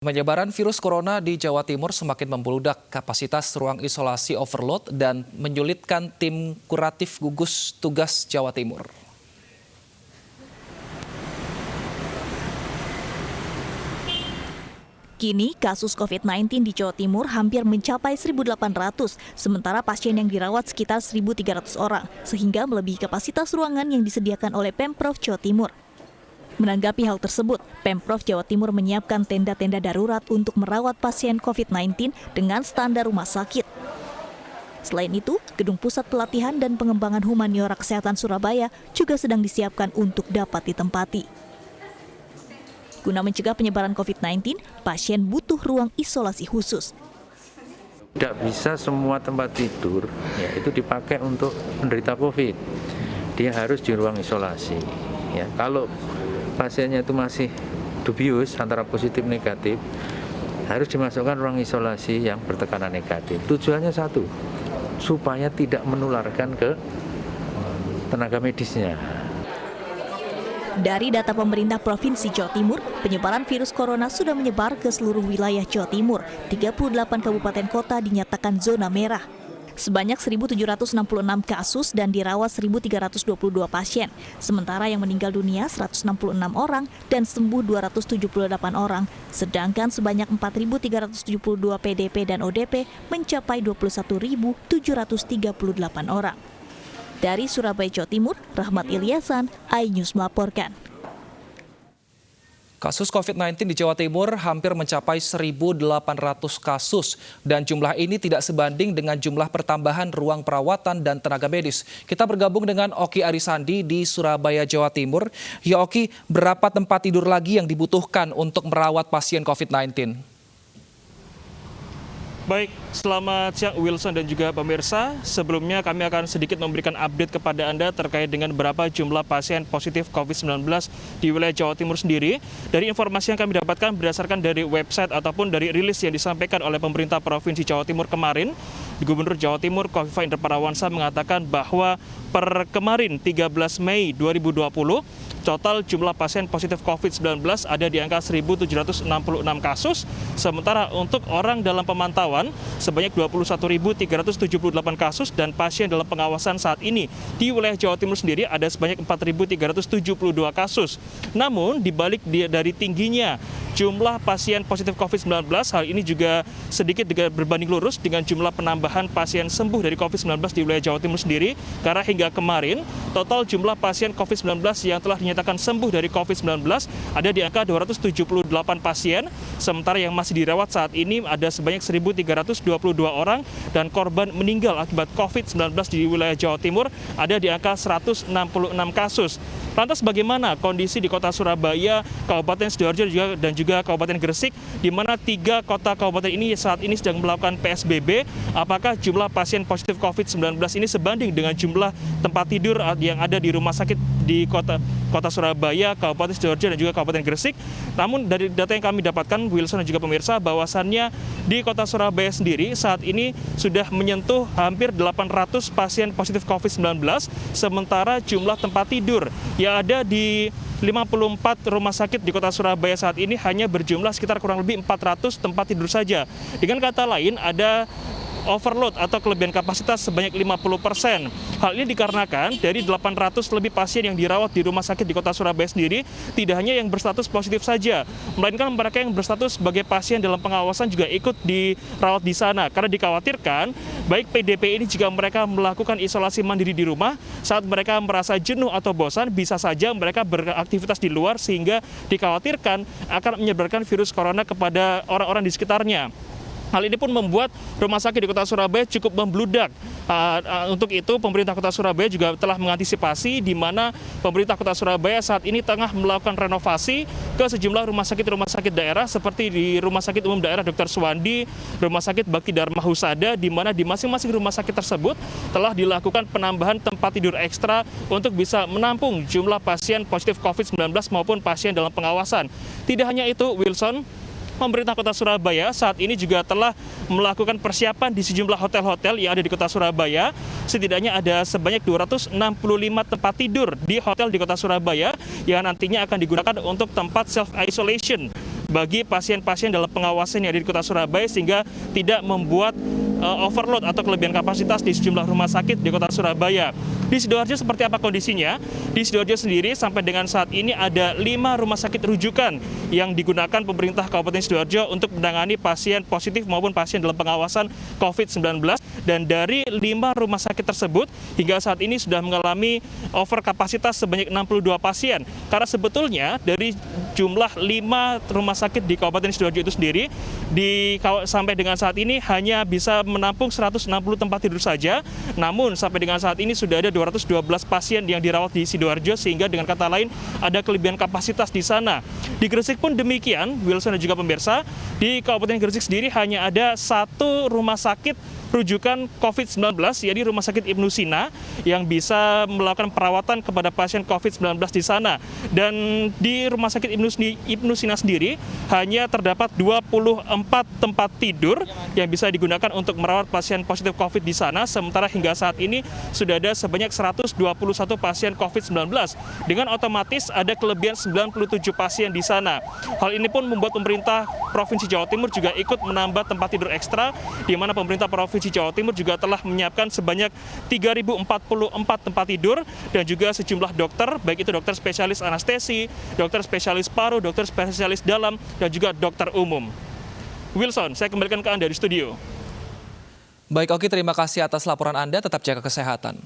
Penyebaran virus corona di Jawa Timur semakin membludak, kapasitas ruang isolasi overload dan menyulitkan tim kuratif gugus tugas Jawa Timur. Kini kasus COVID-19 di Jawa Timur hampir mencapai 1.800, sementara pasien yang dirawat sekitar 1.300 orang, sehingga melebihi kapasitas ruangan yang disediakan oleh Pemprov Jawa Timur. Menanggapi hal tersebut, Pemprov Jawa Timur menyiapkan tenda-tenda darurat untuk merawat pasien COVID-19 dengan standar rumah sakit. Selain itu, Gedung Pusat Pelatihan dan Pengembangan Humaniora Kesehatan Surabaya juga sedang disiapkan untuk dapat ditempati. Guna mencegah penyebaran COVID-19, pasien butuh ruang isolasi khusus. Tidak bisa semua tempat tidur itu dipakai untuk penderita COVID. Dia harus di ruang isolasi. Kalau pasiennya itu masih dubius antara positif negatif, harus dimasukkan ruang isolasi yang bertekanan negatif. Tujuannya satu, supaya tidak menularkan ke tenaga medisnya. Dari data pemerintah Provinsi Jawa Timur, penyebaran virus corona sudah menyebar ke seluruh wilayah Jawa Timur. 38 kabupaten kota dinyatakan zona merah. Sebanyak 1.766 kasus dan dirawat 1.322 pasien. Sementara yang meninggal dunia 166 orang dan sembuh 278 orang. Sedangkan sebanyak 4.372 PDP dan ODP mencapai 21.738 orang. Dari Surabaya, Jawa Timur, Rahmat Ilyasan, iNews melaporkan. Kasus COVID-19 di Jawa Timur hampir mencapai 1.800 kasus dan jumlah ini tidak sebanding dengan jumlah pertambahan ruang perawatan dan tenaga medis. Kita bergabung dengan Oki Arisandi di Surabaya, Jawa Timur. Ya Oki, berapa tempat tidur lagi yang dibutuhkan untuk merawat pasien COVID-19? Baik, selamat siang Wilson dan juga pemirsa. Sebelumnya kami akan sedikit memberikan update kepada Anda terkait dengan berapa jumlah pasien positif COVID-19 di wilayah Jawa Timur sendiri. Dari informasi yang kami dapatkan berdasarkan dari website ataupun dari rilis yang disampaikan oleh pemerintah Provinsi Jawa Timur kemarin, Gubernur Jawa Timur Kofifa Indar Parawansa mengatakan bahwa per kemarin 13 Mei 2020, total jumlah pasien positif COVID-19 ada di angka 1.766 kasus, sementara untuk orang dalam pemantauan sebanyak 21.378 kasus dan pasien dalam pengawasan saat ini di wilayah Jawa Timur sendiri ada sebanyak 4.372 kasus. Namun dibalik dari tingginya jumlah pasien positif COVID-19, hal ini juga sedikit berbanding lurus dengan jumlah penambahan pasien sembuh dari COVID-19 di wilayah Jawa Timur sendiri, karena hingga kemarin total jumlah pasien COVID-19 yang telah dinyatakan sembuh dari COVID-19 ada di angka 278 pasien, sementara yang masih dirawat saat ini ada sebanyak 1.322 orang dan korban meninggal akibat COVID-19 di wilayah Jawa Timur ada di angka 166 kasus. Lantas bagaimana kondisi di kota Surabaya, Kabupaten Sidoarjo dan juga Kabupaten Gresik, di mana 3 kota kabupaten ini saat ini sedang melakukan PSBB? Apakah jumlah pasien positif COVID-19 ini sebanding dengan jumlah tempat tidur yang ada di rumah sakit di kota Surabaya, Kabupaten Sidoarjo dan juga Kabupaten Gresik? Namun dari data yang kami dapatkan, Wilson dan juga pemirsa, bahwasannya di kota Surabaya sendiri saat ini sudah menyentuh hampir 800 pasien positif COVID-19, sementara jumlah tempat tidur yang ada di 54 rumah sakit di kota Surabaya saat ini hanya berjumlah sekitar kurang lebih 400 tempat tidur saja. Dengan kata lain, ada overload atau kelebihan kapasitas sebanyak 50%. Hal ini dikarenakan dari 800 lebih pasien yang dirawat di rumah sakit di kota Surabaya sendiri, tidak hanya yang berstatus positif saja, melainkan mereka yang berstatus sebagai pasien dalam pengawasan juga ikut dirawat di sana. Karena dikhawatirkan, baik PDP ini jika mereka melakukan isolasi mandiri di rumah, saat mereka merasa jenuh atau bosan, bisa saja mereka beraktivitas di luar sehingga dikhawatirkan akan menyebarkan virus corona kepada orang-orang di sekitarnya. Hal ini pun membuat rumah sakit di kota Surabaya cukup membludak. Untuk itu, pemerintah kota Surabaya juga telah mengantisipasi, di mana pemerintah kota Surabaya saat ini tengah melakukan renovasi ke sejumlah rumah sakit daerah, seperti di Rumah Sakit Umum Daerah Dr. Suwandi, Rumah Sakit Bakti Dharma Husada, di mana di masing-masing rumah sakit tersebut telah dilakukan penambahan tempat tidur ekstra untuk bisa menampung jumlah pasien positif COVID-19 maupun pasien dalam pengawasan. Tidak hanya itu, Wilson, pemerintah kota Surabaya saat ini juga telah melakukan persiapan di sejumlah hotel-hotel yang ada di kota Surabaya. Setidaknya ada sebanyak 265 tempat tidur di hotel di kota Surabaya yang nantinya akan digunakan untuk tempat self-isolation bagi pasien-pasien dalam pengawasan yang ada di Kota Surabaya sehingga tidak membuat overload atau kelebihan kapasitas di sejumlah rumah sakit di Kota Surabaya. Di Sidoarjo seperti apa kondisinya? Di Sidoarjo sendiri sampai dengan saat ini ada 5 rumah sakit rujukan yang digunakan pemerintah Kabupaten Sidoarjo untuk menangani pasien positif maupun pasien dalam pengawasan COVID-19. Dan dari 5 rumah sakit tersebut hingga saat ini sudah mengalami over kapasitas sebanyak 62 pasien. Karena sebetulnya dari jumlah 5 rumah sakit di Kabupaten Sidoarjo itu sendiri sampai dengan saat ini hanya bisa menampung 160 tempat tidur saja. Namun sampai dengan saat ini sudah ada 212 pasien yang dirawat di Sidoarjo sehingga dengan kata lain ada kelebihan kapasitas di sana. Di Gresik pun demikian, Wilson dan juga pemirsa, di Kabupaten Gresik sendiri hanya ada 1 rumah sakit rujukan COVID-19, yaitu Rumah Sakit Ibnu Sina yang bisa melakukan perawatan kepada pasien COVID-19 di sana. Dan di Rumah Sakit Ibnu Sina sendiri hanya terdapat 24 tempat tidur yang bisa digunakan untuk merawat pasien positif COVID di sana, sementara hingga saat ini sudah ada sebanyak 121 pasien COVID-19. Dengan otomatis ada kelebihan 97 pasien di sana. Hal ini pun membuat pemerintah Provinsi Jawa Timur juga ikut menambah tempat tidur ekstra, di mana pemerintah Provinsi Jawa Timur juga telah menyiapkan sebanyak 3.044 tempat tidur dan juga sejumlah dokter, baik itu dokter spesialis anestesi, dokter spesialis paru, dokter spesialis dalam, dan juga dokter umum. Wilson, saya kembalikan ke Anda di studio. Baik, Oki, terima kasih atas laporan Anda. Tetap jaga kesehatan.